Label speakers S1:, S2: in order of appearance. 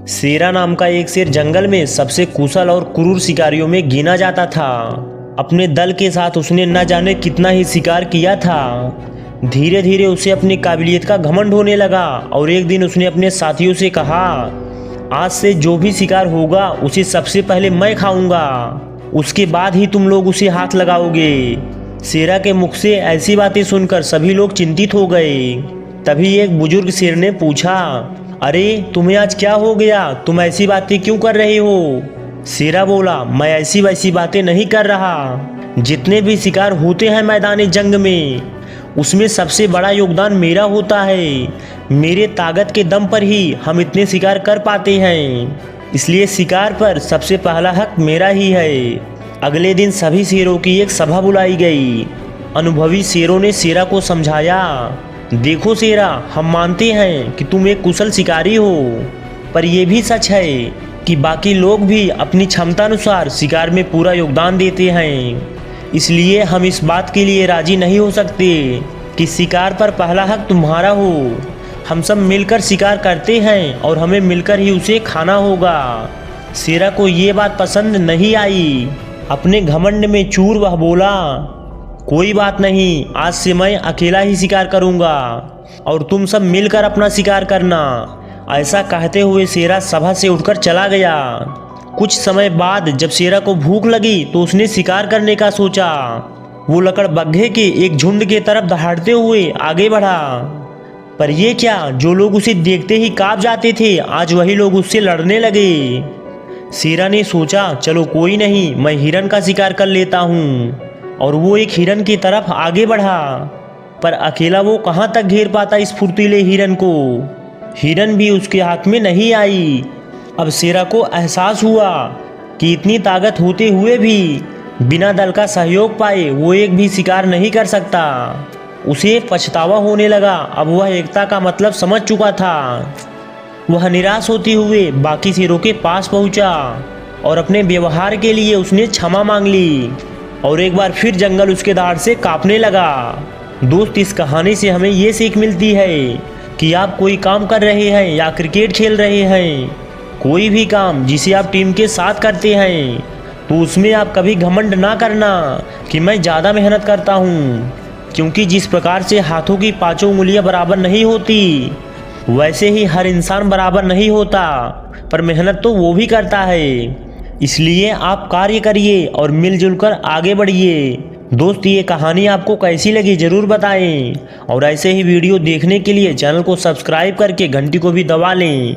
S1: शेरा नाम का एक शेर जंगल में सबसे कुशल और क्रूर शिकारियों में गिना जाता था। अपने दल के साथ उसने न जाने कितना ही शिकार किया था। धीरे धीरे उसे अपनी काबिलियत का घमंड होने लगा और एक दिन उसने अपने साथियों से कहा, आज से जो भी शिकार होगा उसे सबसे पहले मैं खाऊंगा, उसके बाद ही तुम लोग उसे हाथ लगाओगे। शेरा के मुख से ऐसी बातें सुनकर सभी लोग चिंतित हो गए। तभी एक बुजुर्ग शेर ने पूछा, अरे तुम्हें आज क्या हो गया, तुम ऐसी बातें क्यों कर रहे हो? शेरा बोला, मैं ऐसी वैसी बातें नहीं कर रहा। जितने भी शिकार होते हैं मैदान जंग में, उसमें सबसे बड़ा योगदान मेरा होता है। मेरे ताकत के दम पर ही हम इतने शिकार कर पाते हैं, इसलिए शिकार पर सबसे पहला हक मेरा ही है। अगले दिन सभी शेरों की एक सभा बुलाई गई। अनुभवी शेरों ने शेरा को समझाया, देखो शेरा, हम मानते हैं कि तुम एक कुशल शिकारी हो, पर यह भी सच है कि बाकी लोग भी अपनी क्षमता अनुसार शिकार में पूरा योगदान देते हैं। इसलिए हम इस बात के लिए राजी नहीं हो सकते कि शिकार पर पहला हक तुम्हारा हो। हम सब मिलकर शिकार करते हैं और हमें मिलकर ही उसे खाना होगा। शेरा को ये बात पसंद नहीं आई। अपने घमंड में चूर वह बोला, कोई बात नहीं, आज से मैं अकेला ही शिकार करूंगा और तुम सब मिलकर अपना शिकार करना। ऐसा कहते हुए शेरा सभा से उठकर चला गया। कुछ समय बाद जब शेरा को भूख लगी तो उसने शिकार करने का सोचा। वो लकड़बग्घे के एक झुंड के तरफ दहाड़ते हुए आगे बढ़ा, पर यह क्या, जो लोग उसे देखते ही कांप जाते थे, आज वही लोग उससे लड़ने लगे। शेरा ने सोचा, चलो कोई नहीं, मैं हिरन का शिकार कर लेता हूँ, और वो एक हिरन की तरफ आगे बढ़ा। पर अकेला वो कहाँ तक घेर पाता इस फुर्तीले हिरन को। हिरन भी उसके हाथ में नहीं आई। अब शेरा को एहसास हुआ कि इतनी ताकत होते हुए भी बिना दल का सहयोग पाए वो एक भी शिकार नहीं कर सकता। उसे पछतावा होने लगा। अब वह एकता का मतलब समझ चुका था। वह निराश होते हुए बाकी शेरों के पास पहुंचा और अपने व्यवहार के लिए उसने क्षमा मांग ली, और एक बार फिर जंगल उसके दाढ़ से कांपने लगा। दोस्त, इस कहानी से हमें ये सीख मिलती है कि आप कोई काम कर रहे हैं या क्रिकेट खेल रहे हैं, कोई भी काम जिसे आप टीम के साथ करते हैं, तो उसमें आप कभी घमंड ना करना कि मैं ज़्यादा मेहनत करता हूँ, क्योंकि जिस प्रकार से हाथों की पांचों उंगलियां बराबर नहीं होती, वैसे ही हर इंसान बराबर नहीं होता, पर मेहनत तो वो भी करता है। इसलिए आप कार्य करिए और मिलजुल कर आगे बढ़िए। दोस्त, ये कहानी आपको कैसी लगी ज़रूर बताएं, और ऐसे ही वीडियो देखने के लिए चैनल को सब्सक्राइब करके घंटी को भी दबा लें।